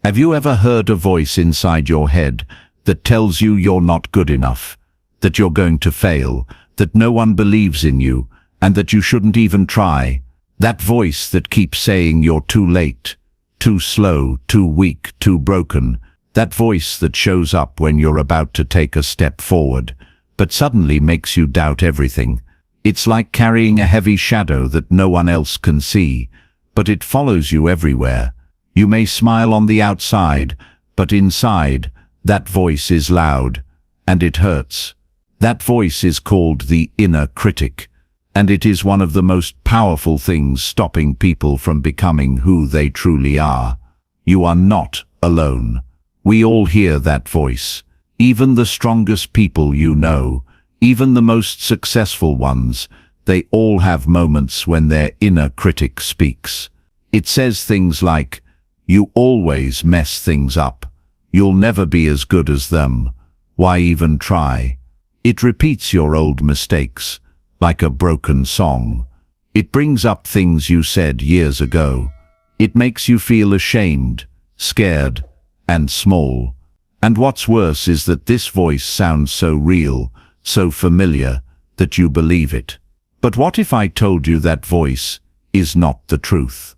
Have you ever heard a voice inside your head that tells you you're not good enough, that you're going to fail, that no one believes in you, and that you shouldn't even try? That voice that keeps saying you're too late, too slow, too weak, too broken. That voice that shows up when you're about to take a step forward, but suddenly makes you doubt everything. It's like carrying a heavy shadow that no one else can see, but it follows you everywhere. You may smile on the outside, but inside, that voice is loud, and it hurts. That voice is called the inner critic, and it is one of the most powerful things stopping people from becoming who they truly are. You are not alone. We all hear that voice. Even the strongest people you know, even the most successful ones, they all have moments when their inner critic speaks. It says things like, "You always mess things up. You'll never be as good as them. Why even try?" It repeats your old mistakes, like a broken song. It brings up things you said years ago. It makes you feel ashamed, scared, and small. And what's worse is that this voice sounds so real, so familiar, that you believe it. But what if I told you that voice is not the truth?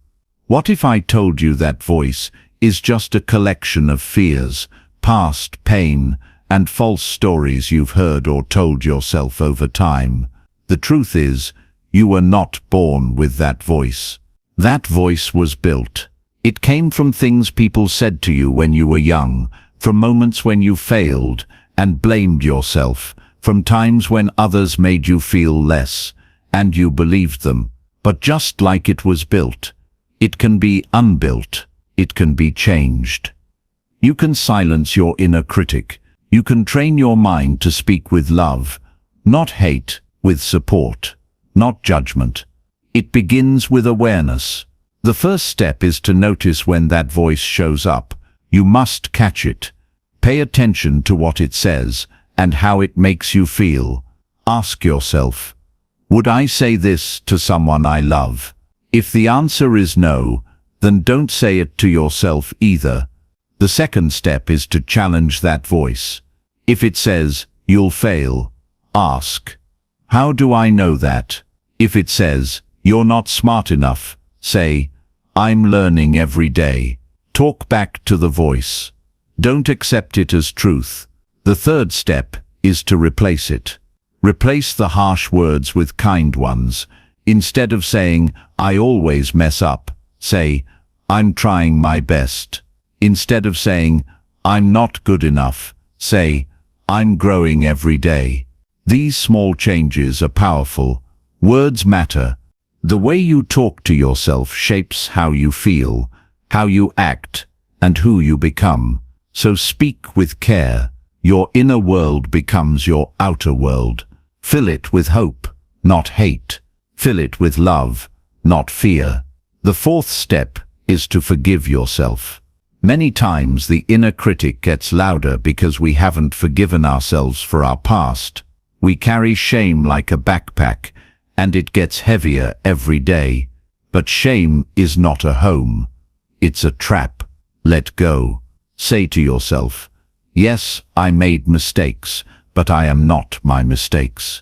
What if I told you that voice is just a collection of fears, past pain, and false stories you've heard or told yourself over time? The truth is, you were not born with that voice. That voice was built. It came from things people said to you when you were young, from moments when you failed and blamed yourself, from times when others made you feel less, and you believed them. But just like it was built, it can be unbuilt. It can be changed. You can silence your inner critic. You can train your mind to speak with love, not hate, with support, not judgment. It begins with awareness. The first step is to notice when that voice shows up. You must catch it. Pay attention to what it says and how it makes you feel. Ask yourself, would I say this to someone I love? If the answer is no, then don't say it to yourself either. The second step is to challenge that voice. If it says, "You'll fail," ask, "How do I know that?" If it says, "You're not smart enough," say, "I'm learning every day." Talk back to the voice. Don't accept it as truth. The third step is to replace it. Replace the harsh words with kind ones. Instead of saying, "I always mess up," say, "I'm trying my best." Instead of saying, "I'm not good enough," say, "I'm growing every day." These small changes are powerful. Words matter. The way you talk to yourself shapes how you feel, how you act, and who you become. So speak with care. Your inner world becomes your outer world. Fill it with hope, not hate. Fill it with love, not fear. The fourth step is to forgive yourself. Many times the inner critic gets louder because we haven't forgiven ourselves for our past. We carry shame like a backpack, and it gets heavier every day. But shame is not a home. It's a trap. Let go. Say to yourself, "Yes, I made mistakes, but I am not my mistakes."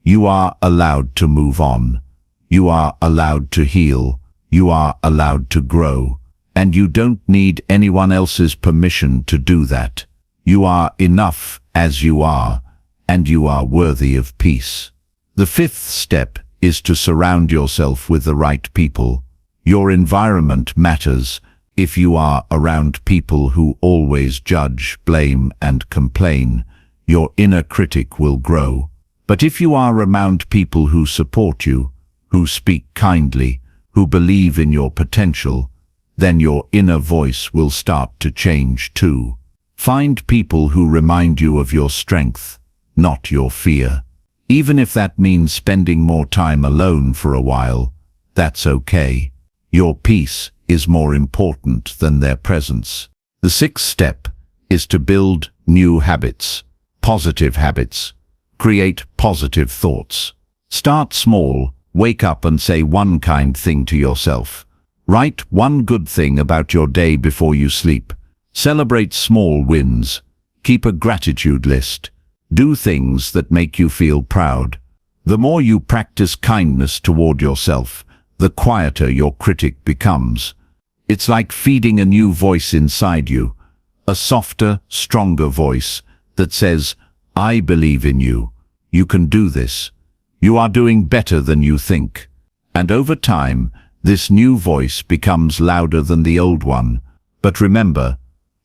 You are allowed to move on. You are allowed to heal. You are allowed to grow. And you don't need anyone else's permission to do that. You are enough as you are, and you are worthy of peace. The fifth step is to surround yourself with the right people. Your environment matters. If you are around people who always judge, blame, and complain, your inner critic will grow. But if you are around people who support you, who speak kindly, who believe in your potential, then your inner voice will start to change too. Find people who remind you of your strength, not your fear. Even if that means spending more time alone for a while, that's okay. Your peace is more important than their presence. The sixth step is to build new habits, positive habits. Create positive thoughts. Start small. Wake up and say one kind thing to yourself. Write one good thing about your day before you sleep. Celebrate small wins. Keep a gratitude list. Do things that make you feel proud. The more you practice kindness toward yourself, the quieter your critic becomes. It's like feeding a new voice inside you, a softer, stronger voice that says, "I believe in you. You can do this. You are doing better than you think." And over time, this new voice becomes louder than the old one. But remember,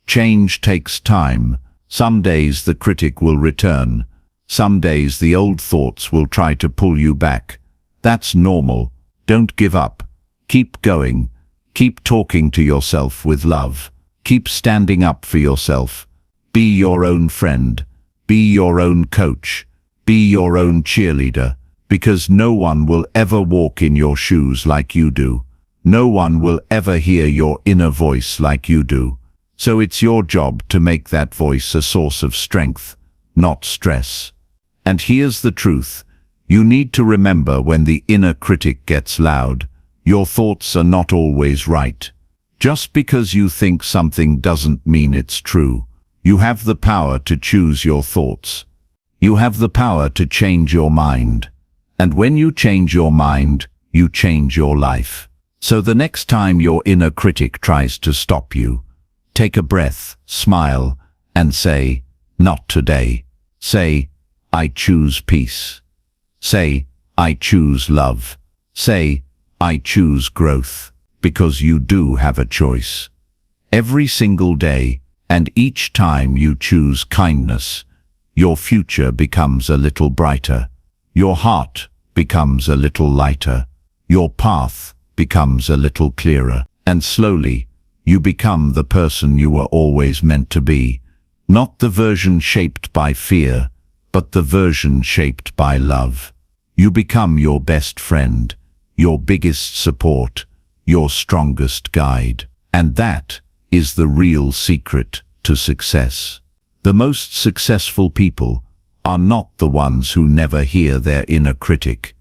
change takes time. Some days the critic will return. Some days the old thoughts will try to pull you back. That's normal. Don't give up. Keep going. Keep talking to yourself with love. Keep standing up for yourself. Be your own friend. Be your own coach. Be your own cheerleader. Because no one will ever walk in your shoes like you do. No one will ever hear your inner voice like you do. So it's your job to make that voice a source of strength, not stress. And here's the truth. You need to remember, when the inner critic gets loud, your thoughts are not always right. Just because you think something doesn't mean it's true. You have the power to choose your thoughts. You have the power to change your mind. And when you change your mind, you change your life. So the next time your inner critic tries to stop you, take a breath, smile, and say, "Not today." Say, "I choose peace." Say, "I choose love." Say, "I choose growth." Because you do have a choice. Every single day, and each time you choose kindness, your future becomes a little brighter. Your heart becomes a little lighter. Your path becomes a little clearer. And slowly, you become the person you were always meant to be. Not the version shaped by fear, but the version shaped by love. You become your best friend, your biggest support, your strongest guide. And that is the real secret to success. The most successful people are not the ones who never hear their inner critic.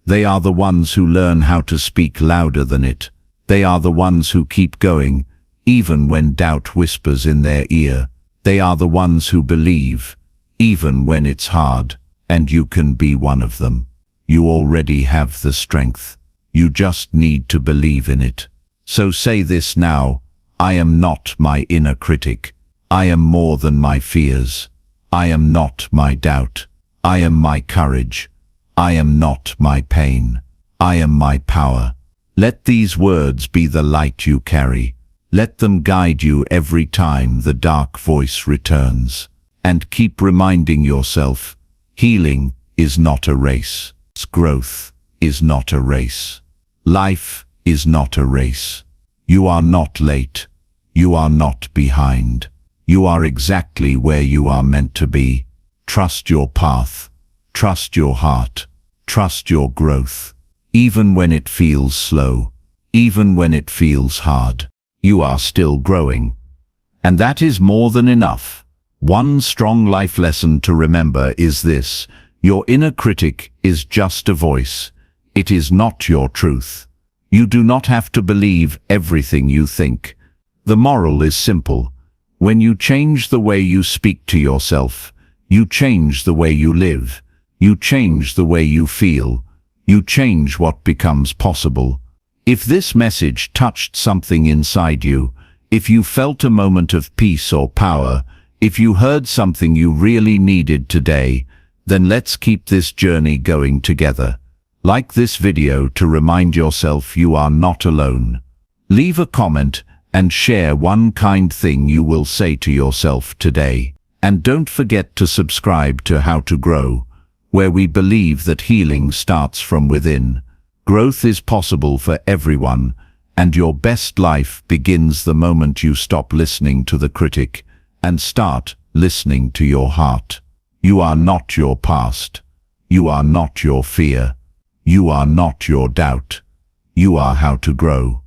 They are the ones who learn how to speak louder than it. They are the ones who keep going, even when doubt whispers in their ear. They are the ones who believe, even when it's hard. And you can be one of them. You already have the strength. You just need to believe in it. So say this now: I am not my inner critic. I am more than my fears. I am not my doubt. I am my courage. I am not my pain. I am my power. Let these words be the light you carry. Let them guide you every time the dark voice returns. And keep reminding yourself, healing is not a race. Growth is not a race. Life is not a race. You are not late. You are not behind. You are exactly where you are meant to be. Trust your path. Trust your heart. Trust your growth. Even when it feels slow, even when it feels hard, you are still growing. And that is more than enough. One strong life lesson to remember is this: your inner critic is just a voice. It is not your truth. You do not have to believe everything you think. The moral is simple. When you change the way you speak to yourself, you change the way you live. You change the way you feel. You change what becomes possible. If this message touched something inside you, if you felt a moment of peace or power, if you heard something you really needed today, then let's keep this journey going together. Like this video to remind yourself you are not alone. Leave a comment and share one kind thing you will say to yourself today. And don't forget to subscribe to How to Grow, where we believe that healing starts from within. Growth is possible for everyone, and your best life begins the moment you stop listening to the critic and start listening to your heart. You are not your past. You are not your fear. You are not your doubt. You are how to grow.